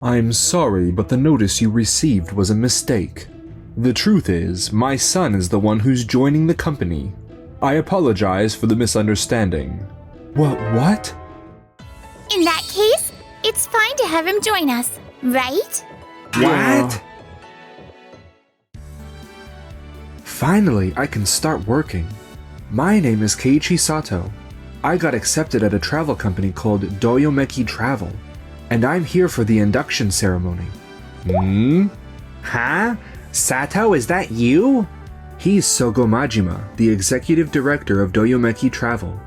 I'm sorry, but the notice you received was a mistake. The truth is, my son is the one who's joining the company. I apologize for the misunderstanding. What? In that case, it's fine to have him join us, right? What? Finally, I can start working. My name is Keiichi Sato. I got accepted at a travel company called Doyomeki Travel, and I'm here for the induction ceremony. Huh? Sato, is that you? He's Sogo Majima, the executive director of Doyomeki Travel.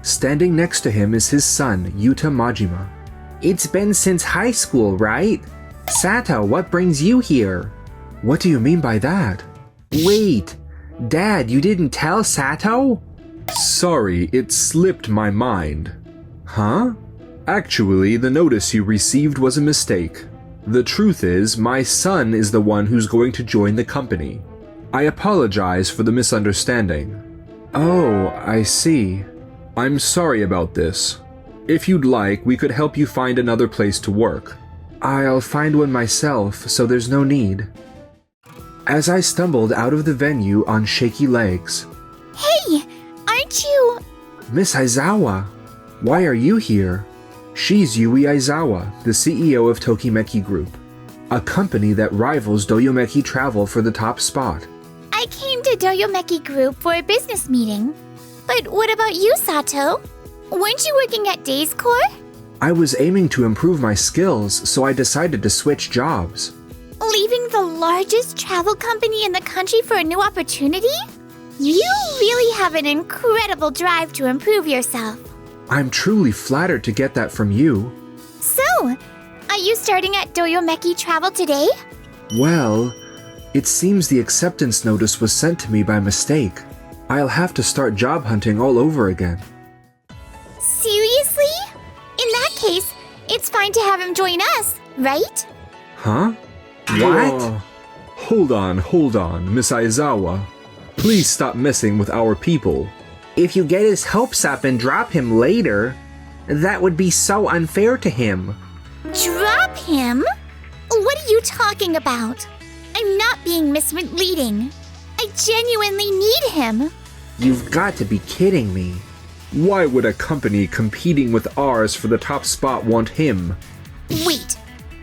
Standing next to him is his son, Yuta Majima. It's been since high school, right? Sato, what brings you here? What do you mean by that? Wait, Dad, you didn't tell Sato? Sorry, it slipped my mind. Huh? Actually, the notice you received was a mistake. The truth is, my son is the one who's going to join the company. I apologize for the misunderstanding. Oh, I see. I'm sorry about this. If you'd like, we could help you find another place to work. I'll find one myself, so there's no need. As I stumbled out of the venue on shaky legs. Hey, aren't you... Miss Aizawa, why are you here? She's Yui Aizawa, the CEO of Tokimeki Group, a company that rivals Doyomeki Travel for the top spot. I came to Doyomeki Group for a business meeting. But what about you, Sato? Weren't you working at Days Corps? I was aiming to improve my skills, so I decided to switch jobs. Leaving the largest travel company in the country for a new opportunity? You really have an incredible drive to improve yourself. I'm truly flattered to get that from you. So, are you starting at Doyomeki Travel today? Well, it seems the acceptance notice was sent to me by mistake. I'll have to start job hunting all over again. Seriously? In that case, it's fine to have him join us, right? Huh? What? Hold on, Miss Aizawa. Please stop messing with our people. If you get his hopes up and drop him later, that would be so unfair to him. Drop him? What are you talking about? I'm not being misleading. I genuinely need him. You've got to be kidding me. Why would a company competing with ours for the top spot want him? Wait,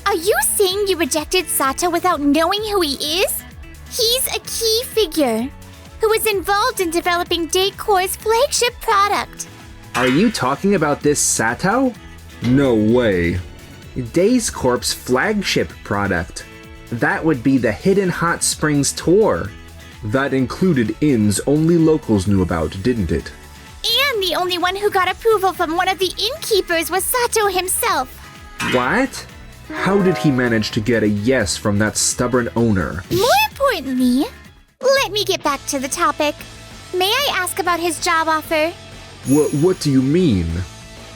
are you saying you rejected Sato without knowing who he is? He's a key figure who was involved in developing Day Corps' flagship product. Are you talking about this Sato? No way. Days Corp's flagship product. That would be the Hidden Hot Springs tour. That included inns only locals knew about, didn't it? And the only one who got approval from one of the innkeepers was Sato himself. What? How did he manage to get a yes from that stubborn owner? More importantly, let me get back to the topic. May I ask about his job offer? What do you mean?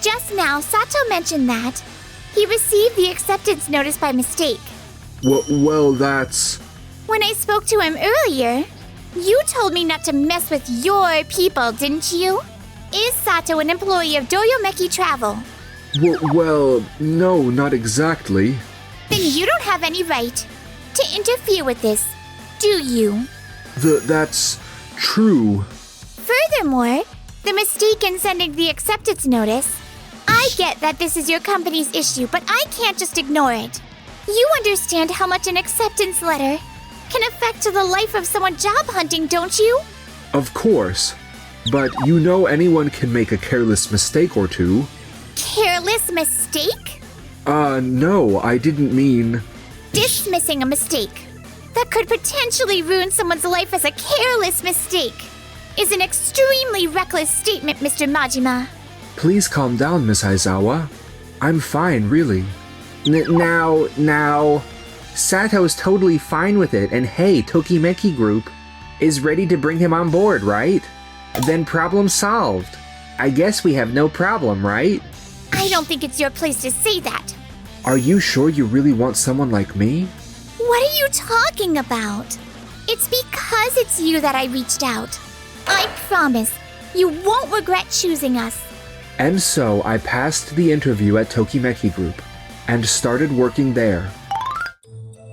Just now, Sato mentioned that he received the acceptance notice by mistake. Well, that's... When I spoke to him earlier, you told me not to mess with your people, didn't you? Is Sato an employee of Doyomeki Travel? Well, no, not exactly. Then you don't have any right to interfere with this, do you? That's true. Furthermore, the mistake in sending the acceptance notice, I get that this is your company's issue, but I can't just ignore it. You understand how much an acceptance letter can affect the life of someone job hunting, don't you? Of course. But you know anyone can make a careless mistake or two. Careless mistake? No, I didn't mean... Dismissing a mistake that could potentially ruin someone's life as a careless mistake is an extremely reckless statement, Mr. Majima. Please calm down, Miss Aizawa. I'm fine, really. Now... Sato's totally fine with it, and hey, Tokimeki Group is ready to bring him on board, right? Then problem solved. I guess we have no problem, right? I don't think it's your place to say that. Are you sure you really want someone like me? What are you talking about? It's because it's you that I reached out. I promise you won't regret choosing us. And so I passed the interview at Tokimeki Group. and started working there.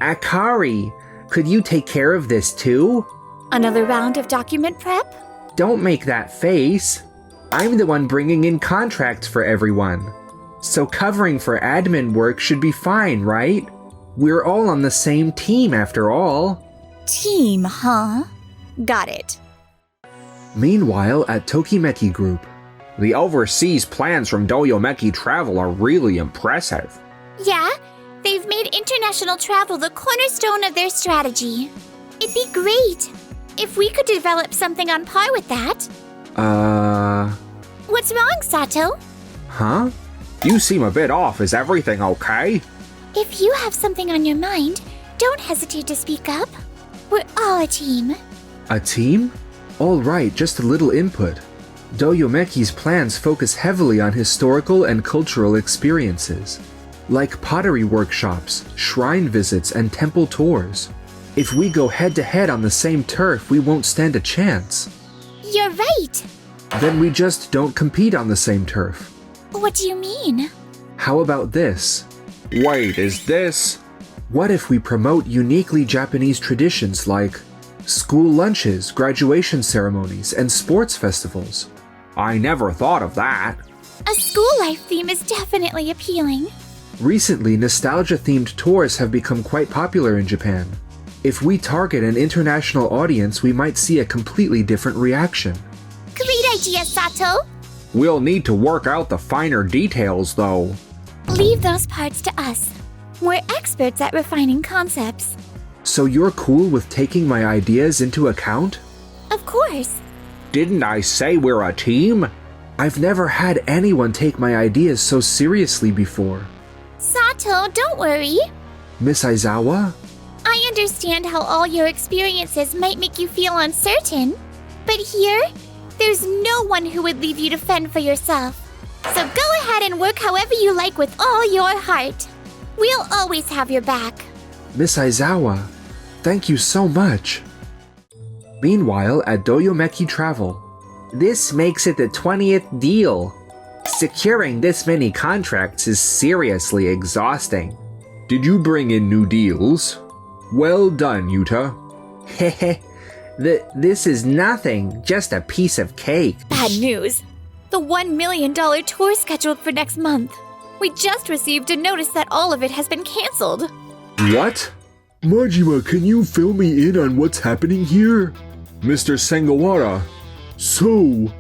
Akari, could you take care of this too? Another round of document prep? Don't make that face. I'm the one bringing in contracts for everyone. So covering for admin work should be fine, right? We're all on the same team after all. Team, huh? Got it. Meanwhile, at Tokimeki Group, The overseas plans from DOVA-SYNDROME Travel are really impressive. Yeah, they've made international travel the cornerstone of their strategy. It'd be great if we could develop something on par with that. What's wrong, Sato? huh? You seem a bit off. Is everything okay? If you have something on your mind, don't hesitate to speak up. We're all a team. A team? All right, just a little input. Doyomeki's plans focus heavily on historical and cultural experiences, like pottery workshops, shrine visits, and temple tours. If we go head-to-head on the same turf, we won't stand a chance. You're right. Then we just don't compete on the same turf. What do you mean? How about this? Wait, is this? What if we promote uniquely Japanese traditions like school lunches, graduation ceremonies, and sports festivals? I never thought of that. A school life theme is definitely appealing. Recently, nostalgia-themed tours have become quite popular in Japan. If we target an international audience, we might see a completely different reaction. Great idea, Sato. We'll need to work out the finer details, though. Leave those parts to us. We're experts at refining concepts. So you're cool with taking my ideas into account? Of course. Didn't I say we're a team? I've never had anyone take my ideas so seriously before. Sato, don't worry. Miss Aizawa? I understand how all your experiences might make you feel uncertain. But here, there's no one who would leave you to fend for yourself. So go ahead and work however you like with all your heart. We'll always have your back. Miss Aizawa, thank you so much. Meanwhile, at Doyomeki Travel, This makes it the 20th deal. Securing this many contracts is seriously exhausting. Did you bring in new deals? Well done, Yuta. Hehe, this is nothing, just a piece of cake. Bad news. The $1 million tour scheduled for next month. We just received a notice that all of it has been canceled. what? Majima, can you fill me in on what's happening here? Mr. Sengawara, so,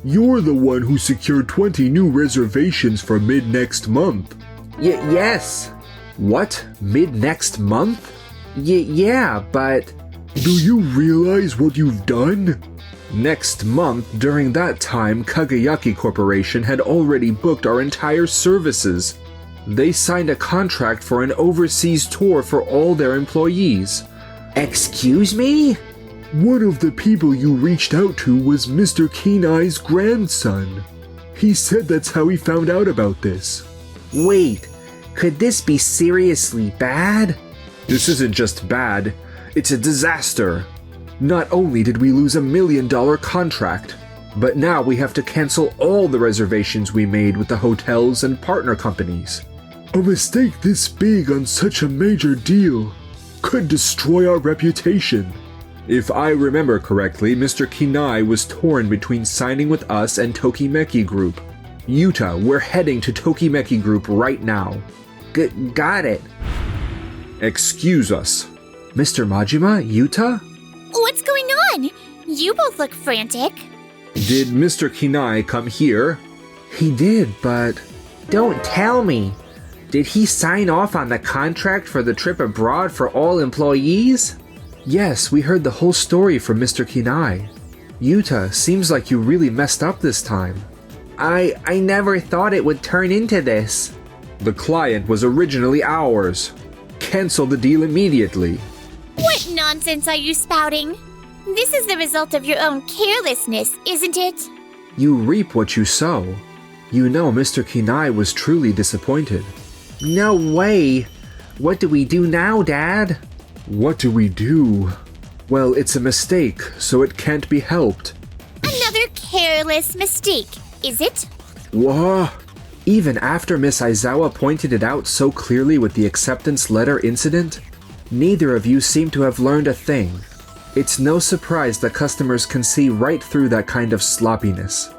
you're the one who secured 20 new reservations for mid-next month. Yes. What? Mid-next month? Yeah, but... Do you realize what you've done? Next month, during that time, Kagayaki Corporation had already booked our entire services. They signed a contract for an overseas tour for all their employees. Excuse me? One of the people you reached out to was Mr. Kenai's grandson. He said that's how he found out about this. Wait, could this be seriously bad? This isn't just bad, it's a disaster. Not only did we lose $1 million contract, but now we have to cancel all the reservations we made with the hotels and partner companies. A mistake this big on such a major deal could destroy our reputation. If I remember correctly, Mr. Kinai was torn between signing with us and Tokimeki Group. Yuta, we're heading to Tokimeki Group right now. Got it. Excuse us. Mr. Majima, Yuta? What's going on? You both look frantic. Did Mr. Kinai come here? He did, but... Don't tell me. Did he sign off on the contract for the trip abroad for all employees? Yes, we heard the whole story from Mr. Kinai. Yuta, seems like you really messed up this time. I never thought it would turn into this. The client was originally ours. Cancel the deal immediately. What nonsense are you spouting? This is the result of your own carelessness, isn't it? You reap what you sow. You know Mr. Kinai was truly disappointed. No way. What do we do now, Dad? What do we do? Well, it's a mistake, so it can't be helped. Another careless mistake, is it? What? Even after Miss Aizawa pointed it out so clearly with the acceptance letter incident, neither of you seem to have learned a thing. It's no surprise that customers can see right through that kind of sloppiness.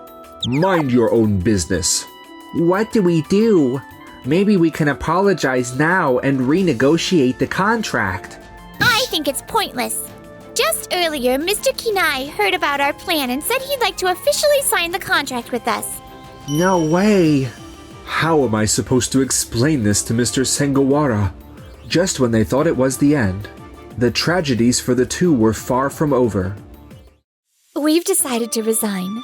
Mind your own business. What do we do? Maybe we can apologize now and renegotiate the contract. I think it's pointless. Just earlier, Mr. Kinai heard about our plan and said he'd like to officially sign the contract with us. No way! How am I supposed to explain this to Mr. Sengawara? Just when they thought it was the end, the tragedies for the two were far from over. We've decided to resign.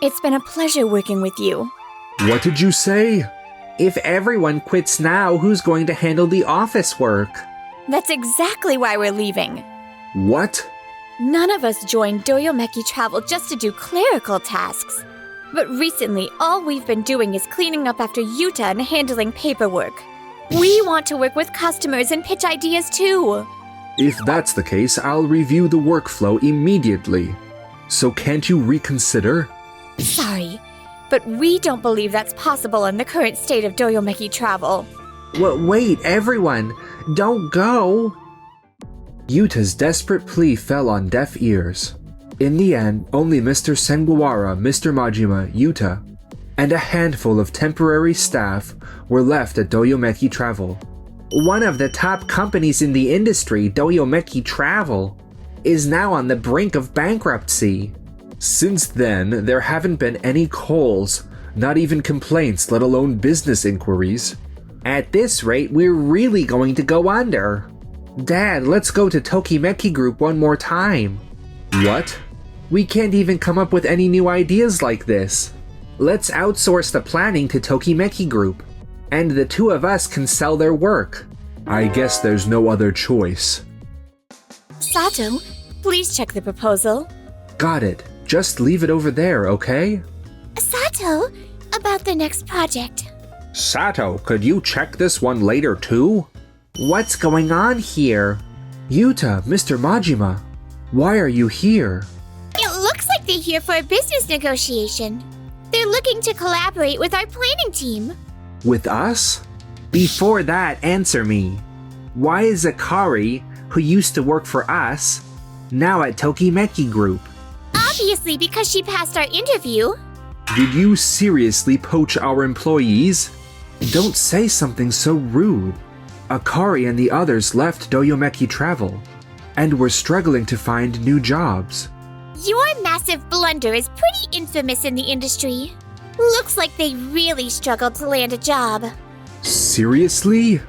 It's been a pleasure working with you. What did you say? If everyone quits now, who's going to handle the office work? That's exactly why we're leaving. What? None of us joined Doyomeki Travel just to do clerical tasks. But recently, all we've been doing is cleaning up after Yuta and handling paperwork. We want to work with customers and pitch ideas too. If that's the case, I'll review the workflow immediately. So can't you reconsider? Sorry, but we don't believe that's possible in the current state of Doyomeki Travel. Wait, everyone! Don't go! Yuta's desperate plea fell on deaf ears. In the end, only Mr. Sengawara, Mr. Majima, Yuta, and a handful of temporary staff were left at Doyomeki Travel. One of the top companies in the industry, Doyomeki Travel, is now on the brink of bankruptcy. Since then, there haven't been any calls, not even complaints, let alone business inquiries. At this rate, we're really going to go under. Dad, let's go to Tokimeki Group one more time. What? We can't even come up with any new ideas like this. Let's outsource the planning to Tokimeki Group, and the two of us can sell their work. I guess there's no other choice. Sato, please check the proposal. Got it. Just leave it over there, okay? Sato, about the next project. Sato, could you check this one later too? What's going on here? Yuta, Mr. Majima, why are you here? It looks like they're here for a business negotiation. They're looking to collaborate with our planning team. With us? Before that, answer me. Why is Akari, who used to work for us, now at Tokimeki Group? Obviously because she passed our interview. Did you seriously poach our employees? Don't say something so rude. Akari and the others left Doyomeki Travel, and were struggling to find new jobs. Your massive blunder is pretty infamous in the industry. Looks like they really struggled to land a job. Seriously?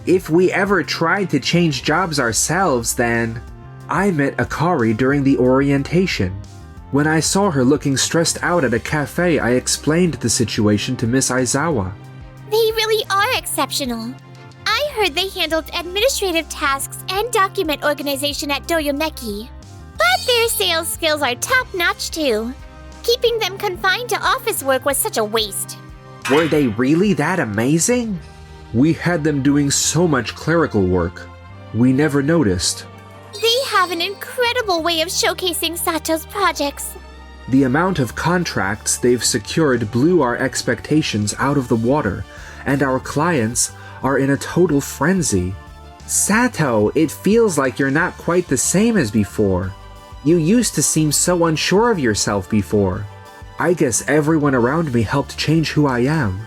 If we ever tried to change jobs ourselves, then... I met Akari during the orientation. When I saw her looking stressed out at a cafe, I explained the situation to Miss Aizawa. They really are exceptional. I heard they handled administrative tasks and document organization at Doyomeki. But their sales skills are top-notch too. Keeping them confined to office work was such a waste. Were they really that amazing? We had them doing so much clerical work. We never noticed. They have an incredible way of showcasing Sato's projects. The amount of contracts they've secured blew our expectations out of the water, and our clients are in a total frenzy. Sato, it feels like you're not quite the same as before. You used to seem so unsure of yourself before. I guess everyone around me helped change who I am.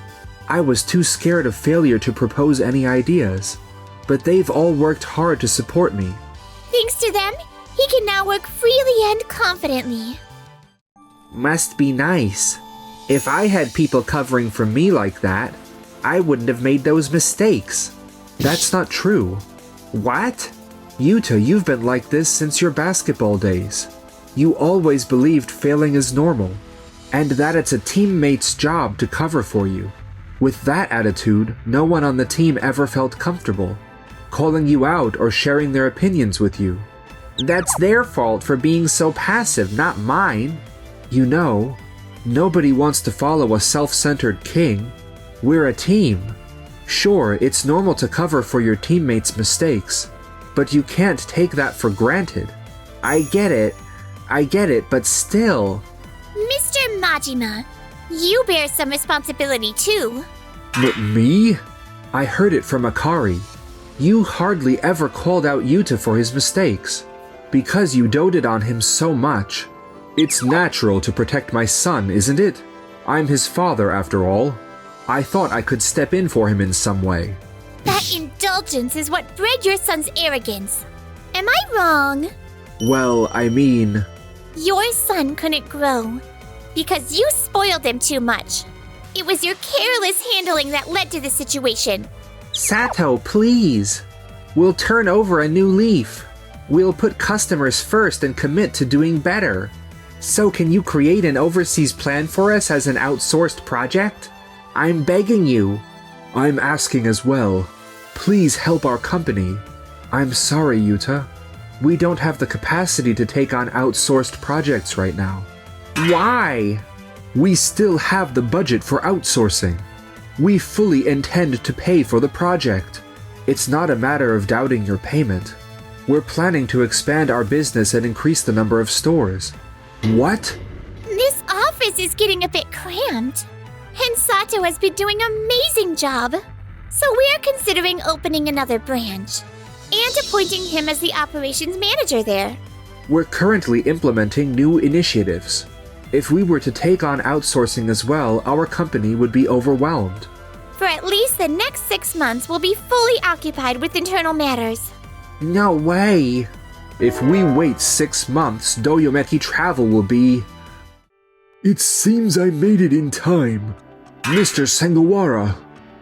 I was too scared of failure to propose any ideas, but they've all worked hard to support me. Thanks to them, he can now work freely and confidently. Must be nice. If I had people covering for me like that, I wouldn't have made those mistakes. That's not true. What? Yuta, you've been like this since your basketball days. You always believed failing is normal, and that it's a teammate's job to cover for you. With that attitude, no one on the team ever felt comfortable calling you out or sharing their opinions with you. That's their fault for being so passive, not mine. You know, nobody wants to follow a self-centered king. We're a team. Sure, it's normal to cover for your teammates' mistakes, but you can't take that for granted. I get it, but still. Mr. Majima, you bear some responsibility too. Me? I heard it from Akari. You hardly ever called out Yuta for his mistakes, because you doted on him so much. It's natural to protect my son, isn't it? I'm his father, after all. I thought I could step in for him in some way. That indulgence is what bred your son's arrogance. Am I wrong? Well, I mean... Your son couldn't grow because you spoiled him too much. It was your careless handling that led to the situation. Sato, please! We'll turn over a new leaf. We'll put customers first and commit to doing better. So can you create an overseas plan for us as an outsourced project? I'm begging you. I'm asking as well. Please help our company. I'm sorry, Yuta. We don't have the capacity to take on outsourced projects right now. Why? We still have the budget for outsourcing. We fully intend to pay for the project. It's not a matter of doubting your payment. We're planning to expand our business and increase the number of stores. What? This office is getting a bit cramped. And Sato has been doing an amazing job. So we're considering opening another branch and appointing him as the operations manager there. We're currently implementing new initiatives. If we were to take on outsourcing as well, our company would be overwhelmed. For at least the next 6 months, we'll be fully occupied with internal matters. No way! If we wait 6 months, Doyomeki Travel will be... It seems I made it in time. Mr. Sengawara,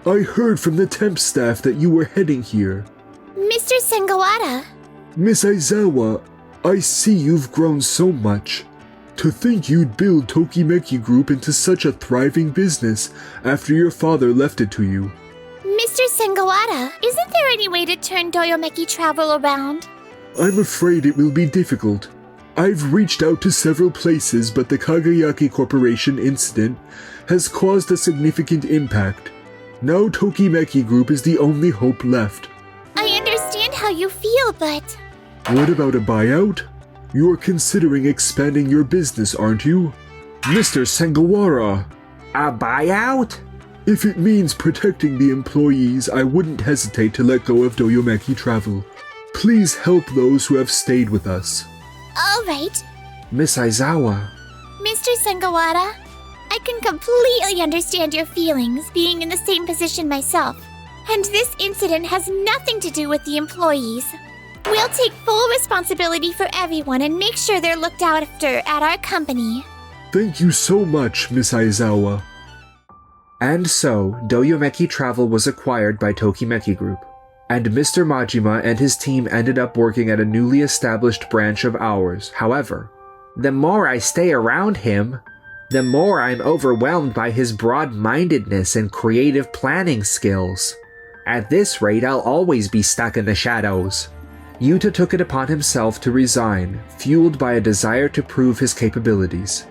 I heard from the temp staff that you were heading here. Mr. Sengawara. Miss Aizawa, I see you've grown so much. To think you'd build Tokimeki Group into such a thriving business after your father left it to you. Mr. Sengawara, isn't there any way to turn Doyomeki Travel around? I'm afraid it will be difficult. I've reached out to several places, but the Kagayaki Corporation incident has caused a significant impact. Now Tokimeki Group is the only hope left. I understand how you feel, but... What about a buyout? You're considering expanding your business, aren't you? Mr. Sengawara! A buyout? If it means protecting the employees, I wouldn't hesitate to let go of Doyomeki Travel. Please help those who have stayed with us. All right. Miss Aizawa. Mr. Sengawara, I can completely understand your feelings, being in the same position myself. And this incident has nothing to do with the employees. We'll take full responsibility for everyone and make sure they're looked after at our company. Thank you so much, Miss Aizawa. And so, Doyomeki Travel was acquired by Tokimeki Group, and Mr. Majima and his team ended up working at a newly established branch of ours. However, the more I stay around him, the more I'm overwhelmed by his broad-mindedness and creative planning skills. At this rate, I'll always be stuck in the shadows. Yuta took it upon himself to resign, fueled by a desire to prove his capabilities.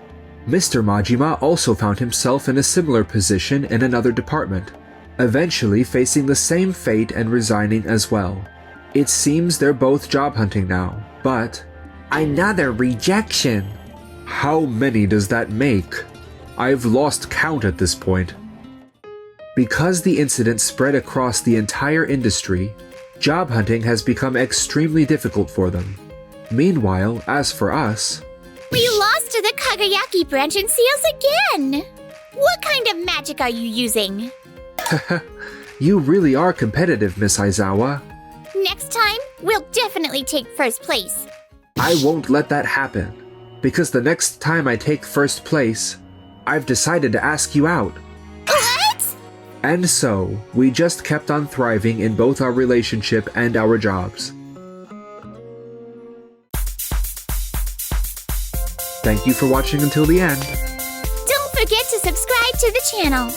Mr. Majima also found himself in a similar position in another department, eventually facing the same fate and resigning as well. It seems they're both job hunting now, but... Another rejection! How many does that make? I've lost count at this point. Because the incident spread across the entire industry, job hunting has become extremely difficult for them. Meanwhile, as for us... We lost to the Kagayaki branch in sales again! What kind of magic are you using? You really are competitive, Miss Aizawa. Next time, we'll definitely take first place. I won't let that happen, because the next time I take first place, I've decided to ask you out. What? And so, we just kept on thriving in both our relationship and our jobs. Thank you for watching until the end. Don't forget to subscribe to the channel.